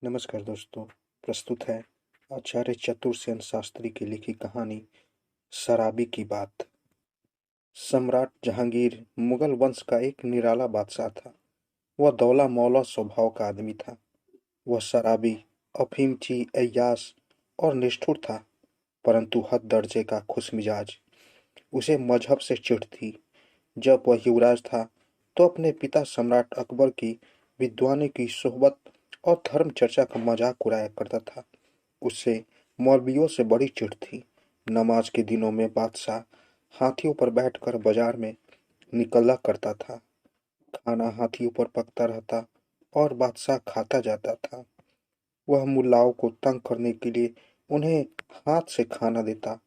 नमस्कार दोस्तों। प्रस्तुत है आचार्य चतुरसेन शास्त्री की लिखी कहानी शराबी की बात। सम्राट जहांगीर मुगल वंश का एक निराला बादशाह था। वह दौला मौला स्वभाव का आदमी था। वह शराबी, अफीमची, अय्याश और निष्ठुर था, परंतु हद दर्जे का खुशमिजाज। उसे मजहब से चिढ़ थी। जब वह युवराज था तो अपने पिता सम्राट अकबर की विद्वानों की सोहबत और धर्म चर्चा का मजाक उड़ाया करता था। उसे मौलवियों से बड़ी चिढ़ थी। नमाज के दिनों में बादशाह हाथियों पर बैठकर बाजार में निकला करता था। खाना हाथियों पर पकता रहता और बादशाह खाता जाता था। वह मुल्लाओं को तंग करने के लिए उन्हें हाथ से खाना देता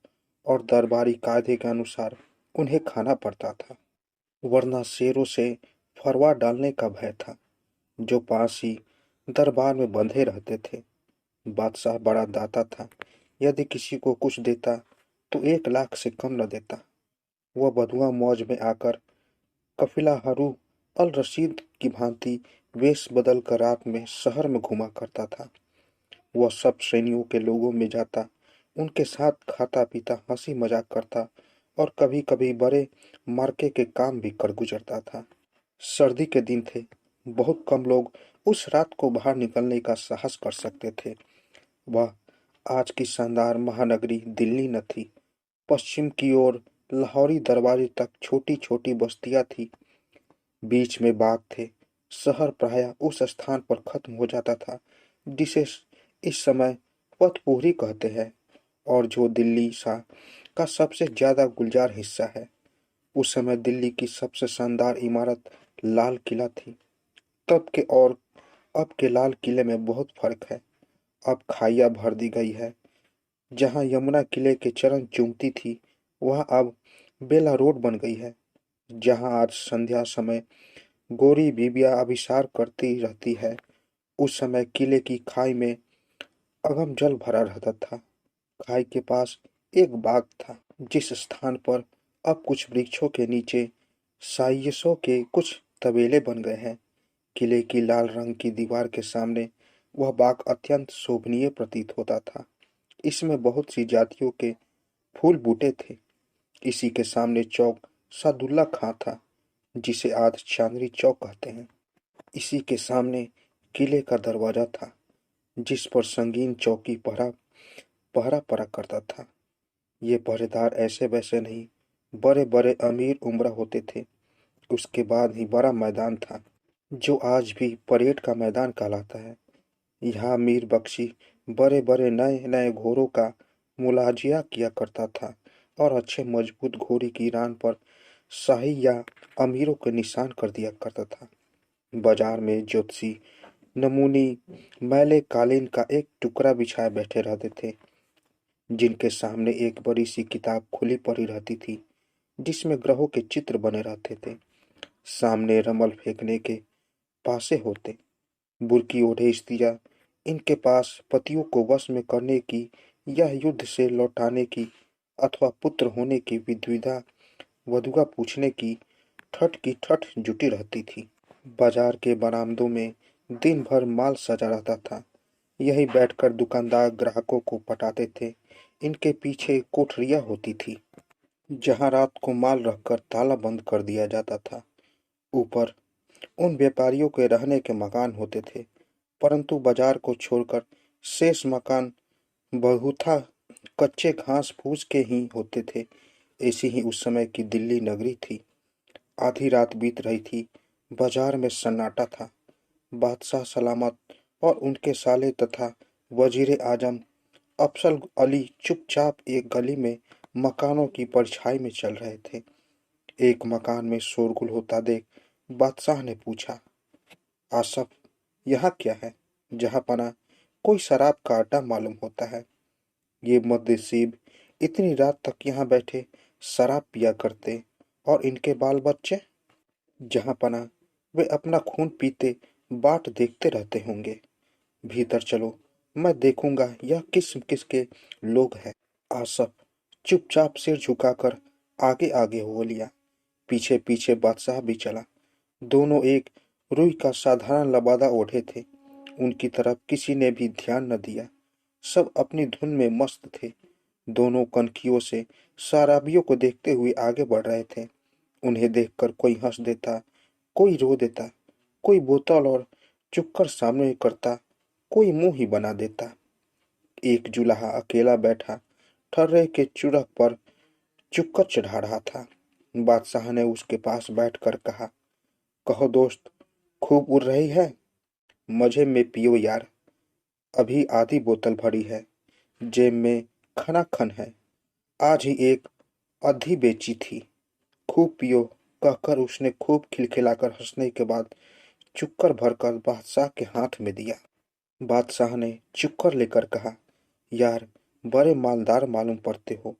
और दरबारी कायदे के अनुसार उन्हें खाना पड़ता था, वरना शेरों से फरवा डालने का भय था, जो पास ही दरबार में बंधे रहते थे। बादशाह बड़ा दाता था। यदि किसी को कुछ देता तो 1 लाख से कम न देता। वह बधुआ मौज में आकर कफिला हरू अल रशीद की भांति वेश बदल कर रात में शहर में घुमा करता था। वह सब श्रेणियों के लोगों में जाता, उनके साथ खाता पीता, हंसी मजाक करता और कभी कभी बड़े मार्के के काम भी कर गुजरता था। सर्दी के दिन थे। बहुत कम लोग उस रात को बाहर निकलने का साहस कर सकते थे। वह आज की शानदार महानगरी दिल्ली न थी। पश्चिम की ओर लाहौरी दरवाजे तक छोटी छोटी बस्तियां थी। बीच में बाग थे। शहर प्रायः उस स्थान पर खत्म हो जाता था जिसे इस समय पथपूरी कहते हैं और जो दिल्ली सा का सबसे ज्यादा गुलजार हिस्सा है। उस समय दिल्ली की सबसे शानदार इमारत लाल किला थी। तब के और अब के लाल किले में बहुत फर्क है। अब खाइया भर दी गई है। जहाँ यमुना किले के चरण चूमती थी, वह अब बेला रोड बन गई है। जहाँ आज संध्या समय गोरी बीबिया अभिसार करती रहती है, उस समय किले की खाई में अगम जल भरा रहता था। खाई के पास एक बाग था, जिस स्थान पर अब कुछ वृक्षों के नीचे साइयसों के कुछ तबेले बन गए हैं। किले की लाल रंग की दीवार के सामने वह बाग अत्यंत शोभनीय प्रतीत होता था। इसमें बहुत सी जातियों के फूल बूटे थे। इसी के सामने चौक सादुल्ला खां था, जिसे आज चांदनी चौक कहते हैं। इसी के सामने किले का दरवाजा था, जिस पर संगीन चौकी पहरा पहरा पड़ा करता था। ये पहरेदार ऐसे वैसे नहीं, बड़े बड़े अमीर उम्रा होते थे। उसके बाद ही बड़ा मैदान था, जो आज भी परेड का मैदान कहलाता है। यहाँ मीर बख्शी बड़े बड़े नए नए घोड़ों का मुलाजिया किया करता था और अच्छे मजबूत घोड़ी की रान पर शाही या अमीरों के निशान कर दिया करता था। बाजार में ज्योतिषी नमूनी मैले कालीन का एक टुकड़ा बिछाए बैठे रहते थे, जिनके सामने एक बड़ी सी किताब खुली पड़ी रहती थी, जिसमें ग्रहों के चित्र बने रहते थे। सामने रमल फेंकने के पासे होते, बुर्की ओढ़े स्त्रियां, इनके पास पतियों को वश में करने की या युद्ध से लौटाने की अथवा पुत्र होने की विधवा वधुआ पूछने की ठठ जुटी रहती थी। बाजार के बरामदों में दिन भर माल सजा रहता था। यहीं बैठकर दुकानदार ग्राहकों को पटाते थे। इनके पीछे कोठरियां होती थी, जहां रात को माल रखकर ताला बंद कर दिया जाता था। ऊपर उन व्यापारियों के रहने के मकान होते थे, परंतु बाजार को छोड़कर शेष मकान बहुधा कच्चे घास फूस के ही होते थे। ऐसी ही उस समय की दिल्ली नगरी थी। आधी रात बीत रही थी। बाजार में सन्नाटा था। बादशाह सलामत और उनके साले तथा वजीर आजम अफसल अली चुपचाप एक गली में मकानों की परछाई में चल रहे थे। एक मकान में शोरगुल होता देख बादशाह ने पूछा, आसफ, यहाँ क्या है? जहाँ पना कोई शराब का अड्डा मालूम होता है। ये मद्यसीब इतनी रात तक यहाँ बैठे शराब पिया करते, और इनके बाल बच्चे जहाँ पना वे अपना खून पीते बाट देखते रहते होंगे। भीतर चलो, मैं देखूंगा यह किस किसके लोग हैं। आसफ चुपचाप सिर झुकाकर आगे आगे हो लिया। पीछे पीछे बादशाह भी चला। दोनों एक रुई का साधारण लबादा ओढ़े थे। उनकी तरफ किसी ने भी ध्यान न दिया। सब अपनी धुन में मस्त थे। दोनों कनखियों से शराबियों को देखते हुए आगे बढ़ रहे थे। उन्हें देखकर कोई हंस देता, कोई रो देता, कोई बोतल और चुक्कर सामने करता, कोई मुंह ही बना देता। एक जुलाहा अकेला बैठा ठर्रे के चुरख पर चुक्कर चढ़ा रहा था। बादशाह ने उसके पास बैठकर कहा, कहो दोस्त, खूब उड़ रही है? मजे में पियो यार। अभी आधी बोतल भरी है, जेब में खनाखन है। आज ही एक आधी बेची थी। खूब पियो। कहकर उसने खूब खिलखिलाकर हंसने के बाद चुक्कर भरकर बादशाह के हाथ में दिया। बादशाह ने चुक्कर लेकर कहा, यार बड़े मालदार मालूम पड़ते हो।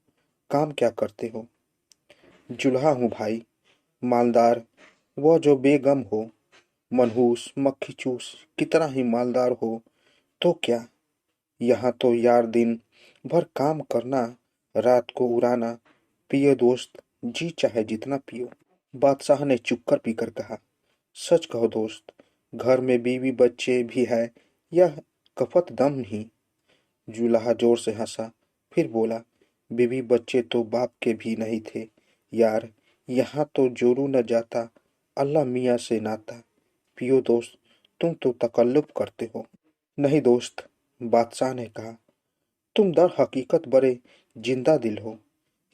काम क्या करते हो? जुल्हा हूँ भाई। मालदार वह जो बेगम हो। मनहूस मक्खीचूस कितना ही मालदार हो तो क्या। यहाँ तो यार दिन भर काम करना, रात को उड़ाना। पियो दोस्त, जी चाहे जितना पियो। बादशाह ने चुक्कर पीकर कहा, सच कहो दोस्त, घर में बीवी बच्चे भी है या कपत दम ही? जुलाहा जोर से हंसा, फिर बोला, बीवी बच्चे तो बाप के भी नहीं थे यार। यहाँ तो जोरू न जाता, अल्लाह मियाँ से नाता। पियो दोस्त, तुम तो तकल्लुफ करते हो। नहीं दोस्त, बादशाह ने कहा, तुम दर हकीकत बड़े जिंदा दिल हो।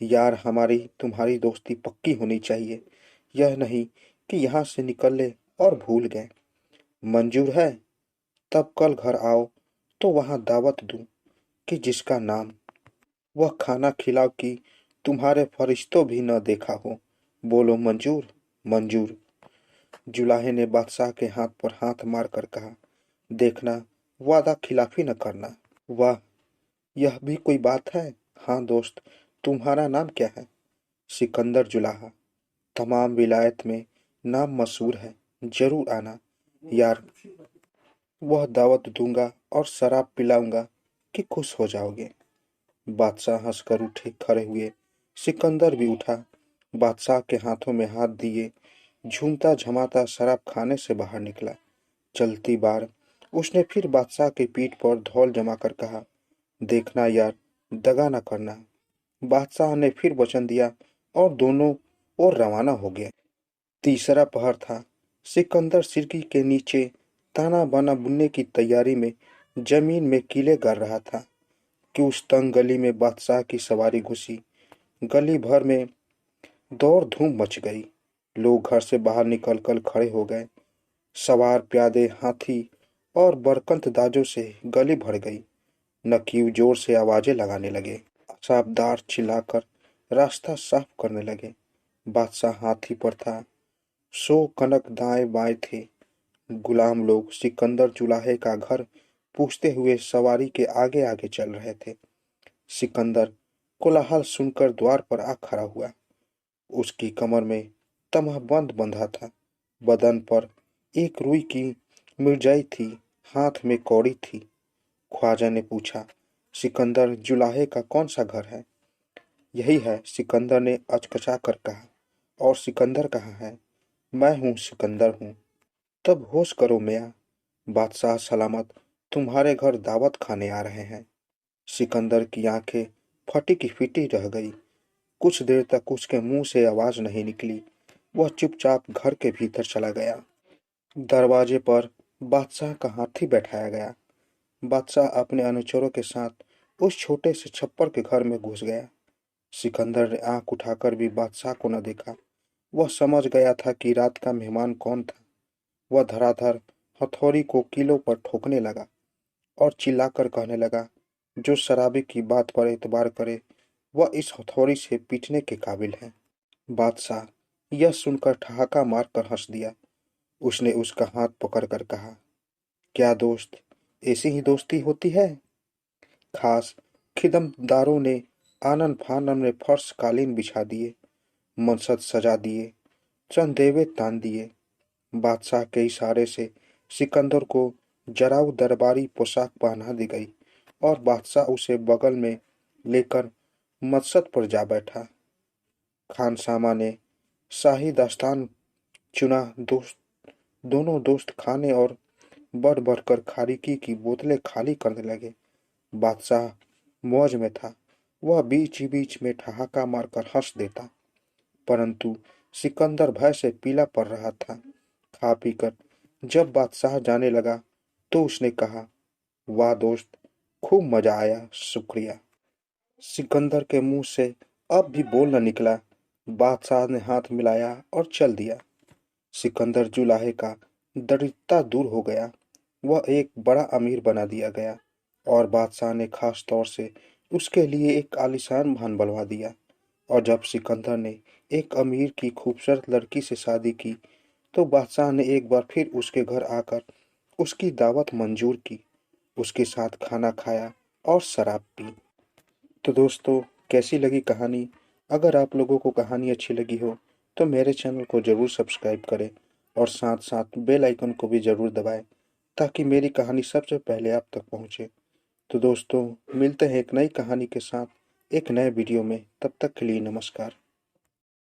यार हमारी तुम्हारी दोस्ती पक्की होनी चाहिए, यह नहीं कि यहाँ से निकले और भूल गए। मंजूर है? तब कल घर आओ तो वहाँ दावत दूं कि जिसका नाम वह खाना खिलाओ कि तुम्हारे फरिश्तों भी न देखा हो। बोलो मंजूर? मंजूर। जुलाहे ने बादशाह के हाथ पर हाथ मारकर कहा, देखना, वादा खिलाफी न करना। वाह, यह भी कोई बात है। हाँ दोस्त, तुम्हारा नाम क्या है? सिकंदर जुलाहा। तमाम विलायत में नाम मशहूर है। जरूर आना यार। वह दावत दूंगा और शराब पिलाऊंगा कि खुश हो जाओगे। बादशाह हंसकर उठे खड़े हुए। सिकंदर भी उठा। बादशाह के हाथों में हाथ दिए झूमता झमाता शराब खाने से बाहर निकला। चलती बार उसने फिर बादशाह की पीठ पर धौल जमाकर कहा, देखना यार, दगा न करना। बादशाह ने फिर वचन दिया और दोनों ओर रवाना हो गए। तीसरा पहर था। सिकंदर सिरकी के नीचे ताना बाना बुनने की तैयारी में जमीन में कीले गाड़ रहा था कि उस तंग गली में बादशाह की सवारी घुसी। गली भर में दौड़ धूम मच गई। लोग घर से बाहर निकल कर खड़े हो गए। सवार प्यादे हाथी और बरकंत दाजों से गली भर गई। नकीब जोर से आवाजें लगाने लगे। साबदार चिल्लाकर रास्ता साफ करने लगे। बादशाह हाथी पर था। 100 कनक दाएं बाएं थे। गुलाम लोग सिकंदर जुलाहे का घर पूछते हुए सवारी के आगे आगे चल रहे थे। सिकंदर कोलाहल सुनकर द्वार पर आ खड़ा हुआ। उसकी कमर में तमहबंद बंधा था। बदन पर एक रुई की मिर्जाई थी। हाथ में कौड़ी थी। ख्वाजा ने पूछा, सिकंदर जुलाहे का कौन सा घर है? यही है, सिकंदर ने अचकचा कर कहा। और सिकंदर कहाँ है? मैं हूँ, सिकंदर हूँ। तब होश करो मियाँ, बादशाह सलामत तुम्हारे घर दावत खाने आ रहे हैं। सिकंदर की आंखें फटी की फिटी रह गई। कुछ देर तक उसके मुंह से आवाज नहीं निकली। वह चुपचाप घर के भीतर चला गया। दरवाजे पर बादशाह का हाथी बैठाया गया। बादशाह अपने अनुचरों के साथ उस छोटे से छप्पर के घर में घुस गया। सिकंदर ने आंख उठाकर भी बादशाह को न देखा। वह समझ गया था कि रात का मेहमान कौन था। वह धड़ाधड़ हथौड़ी को कीलों पर ठोकने लगा और चिल्लाकर कहने लगा, जो शराबी की बात पर एतबार करे वह इस हथौड़ी से पीटने के काबिल है। बादशाह यह सुनकर ठहाका मारकर हंस दिया। उसने उसका हाथ पकड़कर कहा, क्या दोस्त, ऐसी ही दोस्ती होती है? खास खिदमतदारों ने आनन फानन में फर्श कालीन बिछा दिए, मनसद सजा दिए, चंद देवे तान दिए। बादशाह के इशारे से सिकंदर को जराऊ दरबारी पोशाक पहना दी गई और बादशाह उसे बगल में लेकर मसद पर जा बैठा। खानसामा ने शाही दास्तान चुना। दोनों दोस्त खाने और बढ़ बढ़कर खारिकी की बोतलें खाली करने लगे। बादशाह मौज में था। वह बीच ही बीच में ठहाका मारकर हंस देता, परंतु सिकंदर भय से पीला पड़ रहा था। खा पीकर जब बादशाह जाने लगा तो उसने कहा, वाह दोस्त, खूब मजा आया, शुक्रिया। सिकंदर के मुंह से अब भी बोल न निकला। बादशाह ने हाथ मिलाया और चल दिया। सिकंदर जुलाहे का दरिद्रता दूर हो गया। वह एक बड़ा अमीर बना दिया गया और बादशाह ने खास तौर से उसके लिए एक आलीशान महल बनवा दिया। और जब सिकंदर ने एक अमीर की खूबसूरत लड़की से शादी की तो बादशाह ने एक बार फिर उसके घर आकर उसकी दावत मंजूर की, उसके साथ खाना खाया और शराब पी। तो दोस्तों, कैसी लगी कहानी? अगर आप लोगों को कहानी अच्छी लगी हो तो मेरे चैनल को ज़रूर सब्सक्राइब करें और साथ साथ बेल आइकन को भी ज़रूर दबाएं ताकि मेरी कहानी सबसे पहले आप तक पहुंचे। तो दोस्तों, मिलते हैं एक नई कहानी के साथ एक नए वीडियो में। तब तक के लिए नमस्कार।